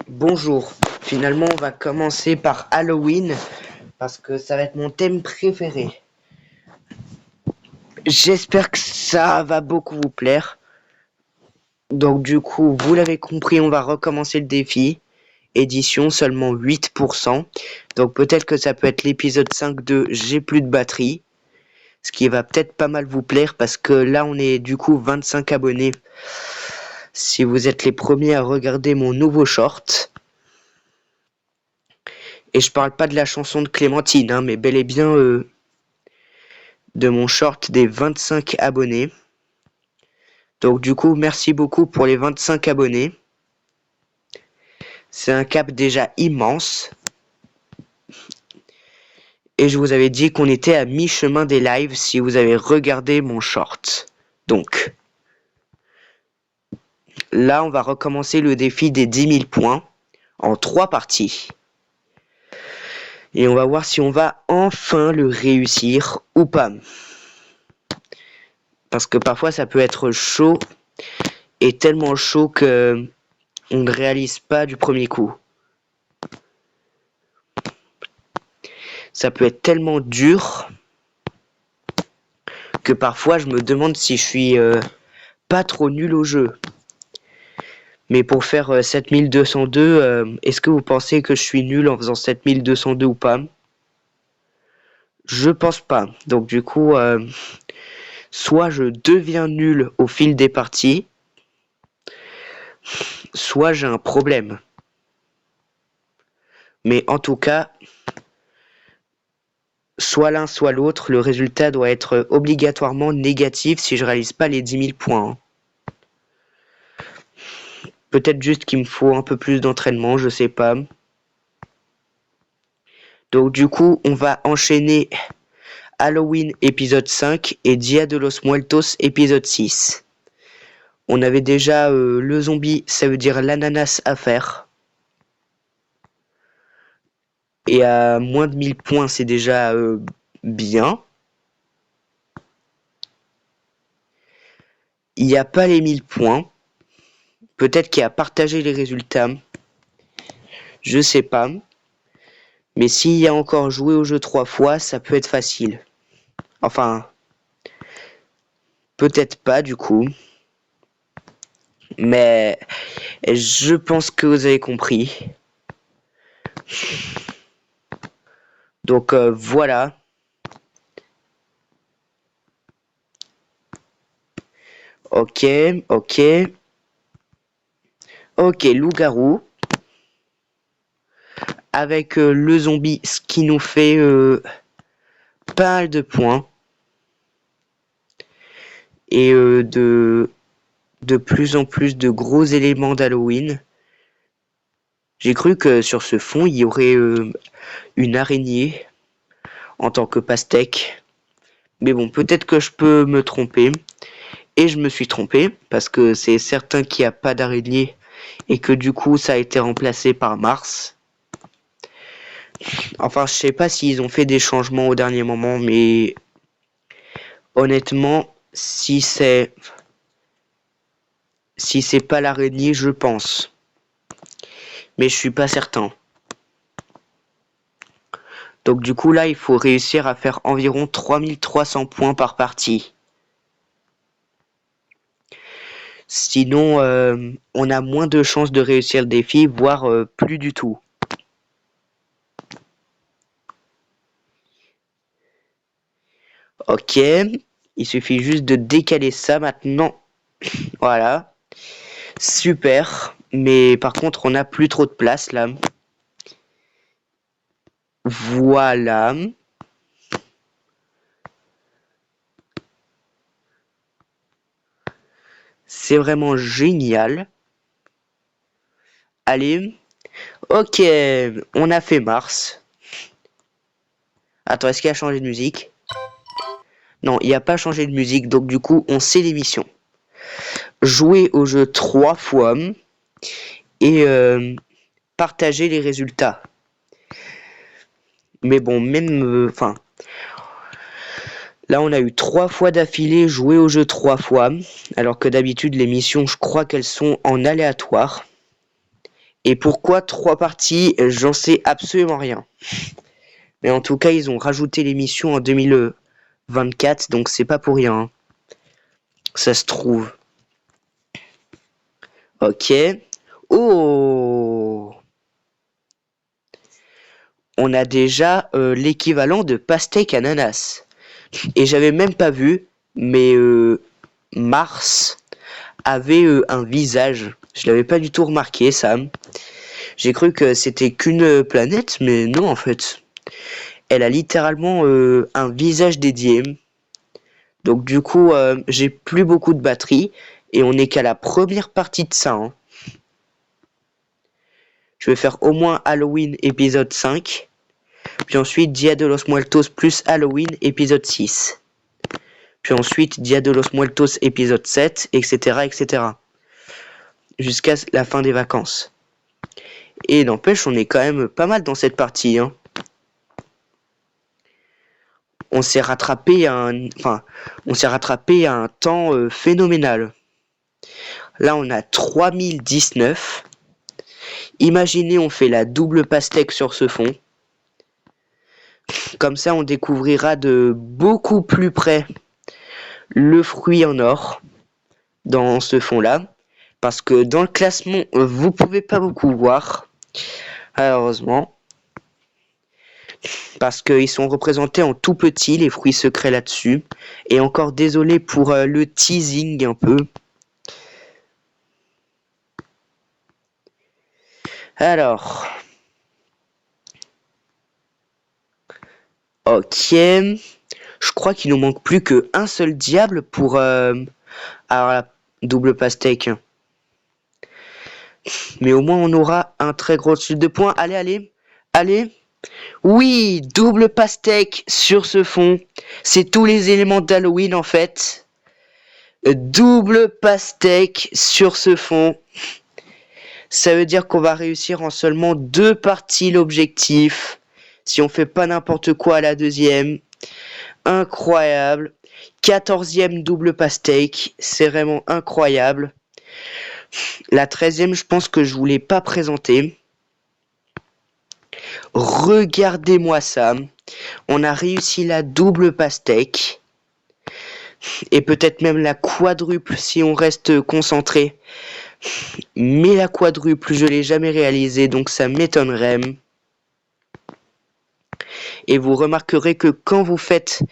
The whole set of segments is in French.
Bonjour, finalement on va commencer par Halloween parce que ça va être mon thème préféré. J'espère que ça va beaucoup vous plaire. Donc du coup, vous l'avez compris, on va recommencer le défi. Édition seulement 8%. Donc peut-être que ça peut être l'épisode 5 de J'ai plus de batterie. Ce qui va peut-être pas mal vous plaire parce que là on est du coup 25 abonnés. Si vous êtes les premiers à regarder mon nouveau short. Et je parle pas de la chanson de Clémentine, hein, mais bel et bien de mon short des 25 abonnés. Donc du coup, merci beaucoup pour les 25 abonnés. C'est un cap déjà immense. Et je vous avais dit qu'on était à mi-chemin des lives si vous avez regardé mon short. Donc, là, on va recommencer le défi des 10 000 points en 3 parties. Et on va voir si on va enfin le réussir ou pas. Parce que parfois, ça peut être chaud. Et tellement chaud que on ne réalise pas du premier coup. Ça peut être tellement dur que parfois je me demande si je suis pas trop nul au jeu. Mais pour faire 7202, est-ce que vous pensez que je suis nul en faisant 7202 ou pas? Je pense pas. Donc du coup, soit je deviens nul au fil des parties, soit j'ai un problème. Mais en tout cas, soit l'un soit l'autre, le résultat doit être obligatoirement négatif si je réalise pas les 10 000 points. Peut-être juste qu'il me faut un peu plus d'entraînement, je sais pas. Donc du coup, on va enchaîner Halloween épisode 5 et Dia de los Muertos épisode 6. On avait déjà le zombie, ça veut dire l'ananas à faire. Et à moins de 1000 points, c'est déjà bien. Il n'y a pas les 1000 points. Peut-être qu'il y a partagé les résultats. Je sais pas. Mais s'il y a encore joué au jeu 3 fois, ça peut être facile. Enfin, peut-être pas du coup. Mais je pense que vous avez compris. Donc voilà. Ok, ok. Ok, loup-garou. Avec le zombie, ce qui nous fait pas mal de points. Et de plus en plus de gros éléments d'Halloween. J'ai cru que sur ce fond, il y aurait une araignée en tant que pastèque. Mais bon, peut-être que je peux me tromper. Et je me suis trompé, parce que c'est certain qu'il n'y a pas d'araignée et que du coup, ça a été remplacé par Mars. Enfin, je sais pas s'ils ont fait des changements au dernier moment, mais honnêtement, si c'est pas l'araignée, je pense. Mais je suis pas certain. Donc du coup là, il faut réussir à faire environ 3300 points par partie. Sinon, on a moins de chances de réussir le défi, voire plus du tout. Ok, il suffit juste de décaler ça maintenant. Voilà, super. Mais par contre, on n'a plus trop de place là. Voilà. C'est vraiment génial. Allez. Ok, on a fait Mars. Attends, est-ce qu'il a changé de musique? Non, il n'y a pas changé de musique, donc du coup, on sait l'émission. Jouer au jeu 3 fois et partager les résultats. Mais bon, même... Enfin... là, on a eu 3 fois d'affilée jouer au jeu 3 fois, alors que d'habitude, les missions, je crois qu'elles sont en aléatoire. Et pourquoi 3 parties, j'en sais absolument rien. Mais en tout cas, ils ont rajouté l'émission en 2024, donc c'est pas pour rien. Ça se trouve. Ok. Oh! On a déjà l'équivalent de pastèque ananas. Et j'avais même pas vu, mais Mars avait un visage. Je l'avais pas du tout remarqué, Sam. J'ai cru que c'était qu'une planète, mais non en fait. Elle a littéralement un visage dédié. Donc du coup, j'ai plus beaucoup de batterie. Et on n'est qu'à la première partie de ça. Hein. Je vais faire au moins Halloween épisode 5. Puis ensuite Dia de los Muertos plus Halloween épisode 6. Puis ensuite Dia de los Muertos épisode 7, etc. etc. Jusqu'à la fin des vacances. Et n'empêche, on est quand même pas mal dans cette partie. Hein. On s'est rattrapé à un temps phénoménal. Là, on a 3019. Imaginez, on fait la double pastèque sur ce fond. Comme ça, on découvrira de beaucoup plus près le fruit en or dans ce fond-là. Parce que dans le classement, vous pouvez pas beaucoup voir. Malheureusement. Parce qu'ils sont représentés en tout petit, les fruits secrets là-dessus. Et encore désolé pour le teasing un peu. Alors. Ok. Je crois qu'il nous manque plus qu'un seul diable pour la double pastèque. Mais au moins on aura un très gros chute de points. Allez, allez, allez. Oui, double pastèque sur ce fond. C'est tous les éléments d'Halloween en fait. Double pastèque sur ce fond. Ça veut dire qu'on va réussir en seulement 2 parties l'objectif. Si on fait pas n'importe quoi à la deuxième. Incroyable. 14e double pastèque. C'est vraiment incroyable. La 13e, je pense que je vous l'ai pas présentée. Regardez-moi ça. On a réussi la double pastèque. Et peut-être même la quadruple si on reste concentré. Mais la quadruple, je l'ai jamais réalisée, donc ça m'étonnerait. Et vous remarquerez que quand vous faites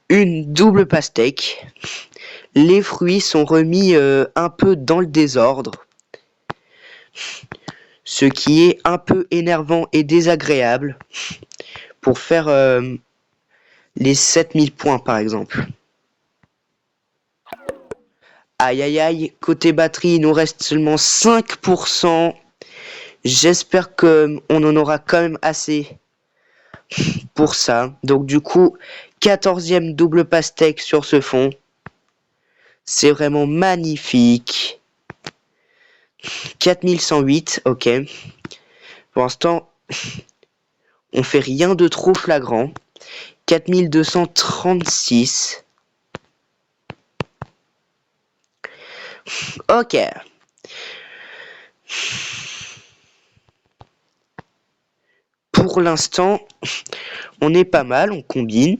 une double pastèque, les fruits sont remis un peu dans le désordre. Ce qui est un peu énervant et désagréable pour faire les 7000 points par exemple. Aïe aïe aïe, côté batterie, il nous reste seulement 5%. J'espère qu'on en aura quand même assez pour ça. Donc du coup, 14e double pastèque sur ce fond. C'est vraiment magnifique. 4108, ok. Pour l'instant, on fait rien de trop flagrant. 4236. Ok. Pour l'instant, on est pas mal, on combine.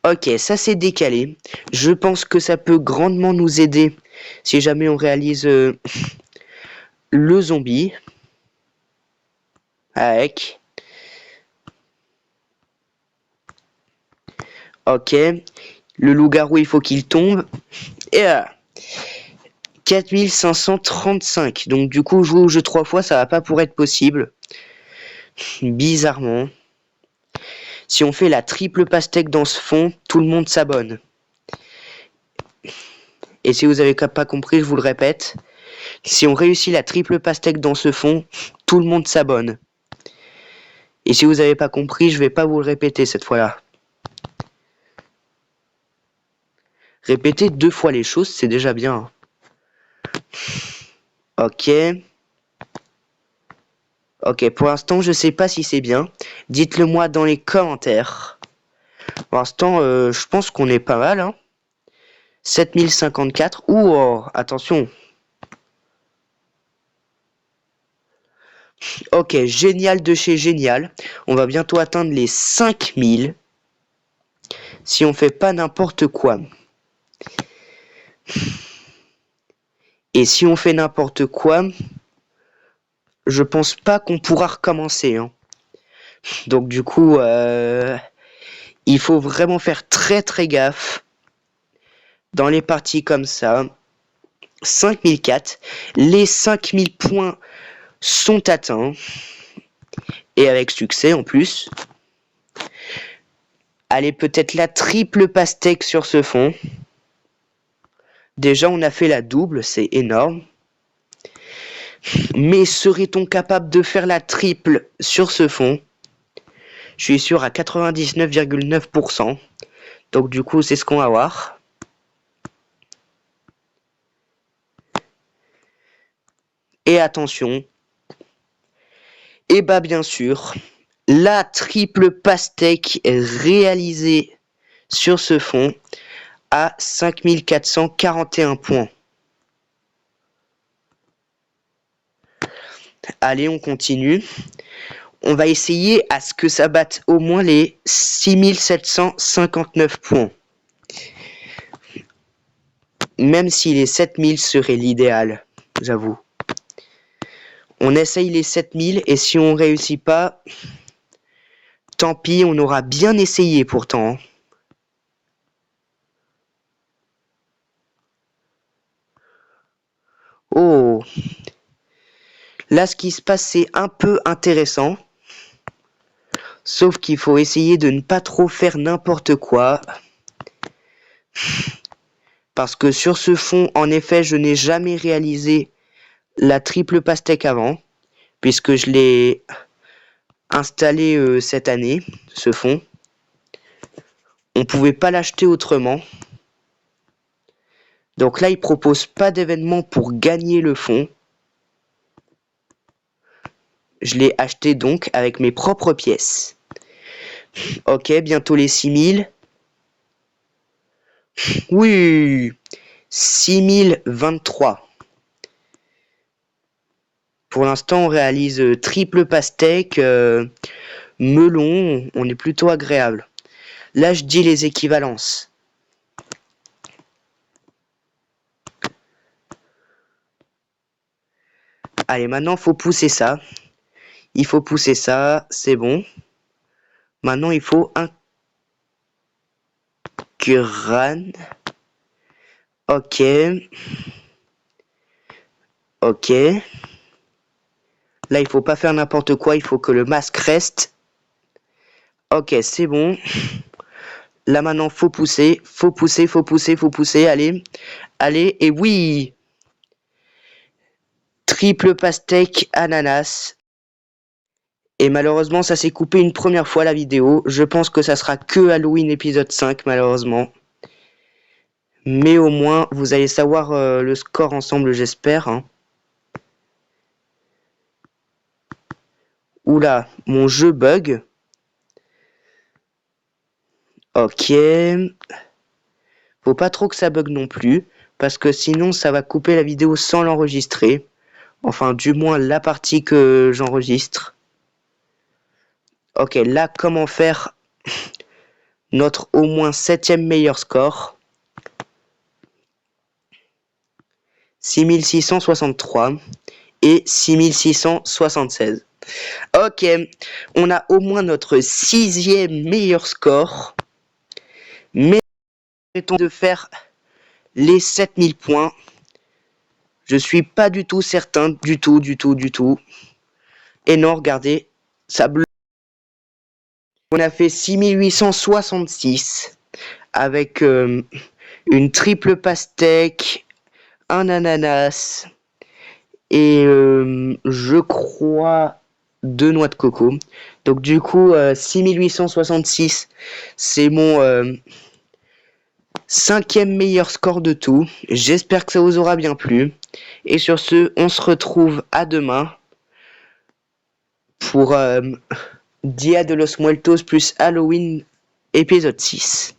Ok, ça c'est décalé. Je pense que ça peut grandement nous aider si jamais on réalise le zombie. Avec. Ok. Le loup-garou, il faut qu'il tombe. Et 4535. Donc du coup, jouer au jeu 3 fois, ça va pas pour être possible. Bizarrement. Si on fait la triple pastèque dans ce fond, tout le monde s'abonne. Et si vous n'avez pas compris, je vous le répète. Si on réussit la triple pastèque dans ce fond, tout le monde s'abonne. Et si vous n'avez pas compris, je vais pas vous le répéter cette fois-là. Répéter 2 fois les choses, c'est déjà bien. Ok. Ok, pour l'instant, je sais pas si c'est bien. Dites-le moi dans les commentaires. Pour l'instant, je pense qu'on est pas mal. Hein. 7054. Ouh, oh, attention. Ok, génial de chez génial. On va bientôt atteindre les 5000. Si on fait pas n'importe quoi. Et si on fait n'importe quoi, je pense pas qu'on pourra recommencer. Hein. Donc du coup, il faut vraiment faire très très gaffe dans les parties comme ça. 5004, les 5000 points sont atteints. Et avec succès en plus. Allez, peut-être la triple pastèque sur ce fond. Déjà, on a fait la double, c'est énorme. Mais serait-on capable de faire la triple sur ce fond? Je suis sûr à 99,9%. Donc du coup, c'est ce qu'on va voir. Et attention. Et bah bien sûr, la triple pastèque réalisée sur ce fond à 5441 points. Allez, on continue. On va essayer à ce que ça batte au moins les 6759 points. Même si les 7000 seraient l'idéal, j'avoue. On essaye les 7000 et si on réussit pas, tant pis, on aura bien essayé pourtant. Oh. Là, ce qui se passe, c'est un peu intéressant. Sauf qu'il faut essayer de ne pas trop faire n'importe quoi. Parce que sur ce fond, en effet, je n'ai jamais réalisé la triple pastèque avant. Puisque je l'ai installé cette année, ce fond. On pouvait pas l'acheter autrement. Donc là, il propose pas d'événement pour gagner le fond. Je l'ai acheté donc avec mes propres pièces. Ok, bientôt les 6000. Oui, 6023. Pour l'instant, on réalise triple pastèque, melon, on est plutôt agréable. Là, je dis les équivalences. Allez, maintenant, faut pousser ça. Il faut pousser ça, c'est bon. Maintenant, il faut un crâne. Ok. Ok. Là, il faut pas faire n'importe quoi, il faut que le masque reste. Ok, c'est bon. Là, maintenant, faut pousser, faut pousser, faut pousser, faut pousser. Allez, allez, et oui! Triple pastèque ananas. Et malheureusement, ça s'est coupé une première fois la vidéo. Je pense que ça sera que Halloween épisode 5, malheureusement. Mais au moins, vous allez savoir le score ensemble, j'espère. Hein. Oula, mon jeu bug. Ok. Faut pas trop que ça bug non plus. Parce que sinon, ça va couper la vidéo sans l'enregistrer. Enfin, du moins, la partie que j'enregistre. Ok, là, comment faire notre au moins 7ème meilleur score. 6663 et 6676. Ok, on a au moins notre 6ème meilleur score. Mais arrêtons de faire les 7000 points. Je suis pas du tout certain, du tout. Et non, regardez, ça bloque. On a fait 6866 avec une triple pastèque, un ananas et je crois 2 noix de coco. Donc du coup 6866 c'est mon 5ème meilleur score de tout. J'espère que ça vous aura bien plu. Et sur ce, on se retrouve à demain pour Dia de los Muertos plus Halloween épisode 6.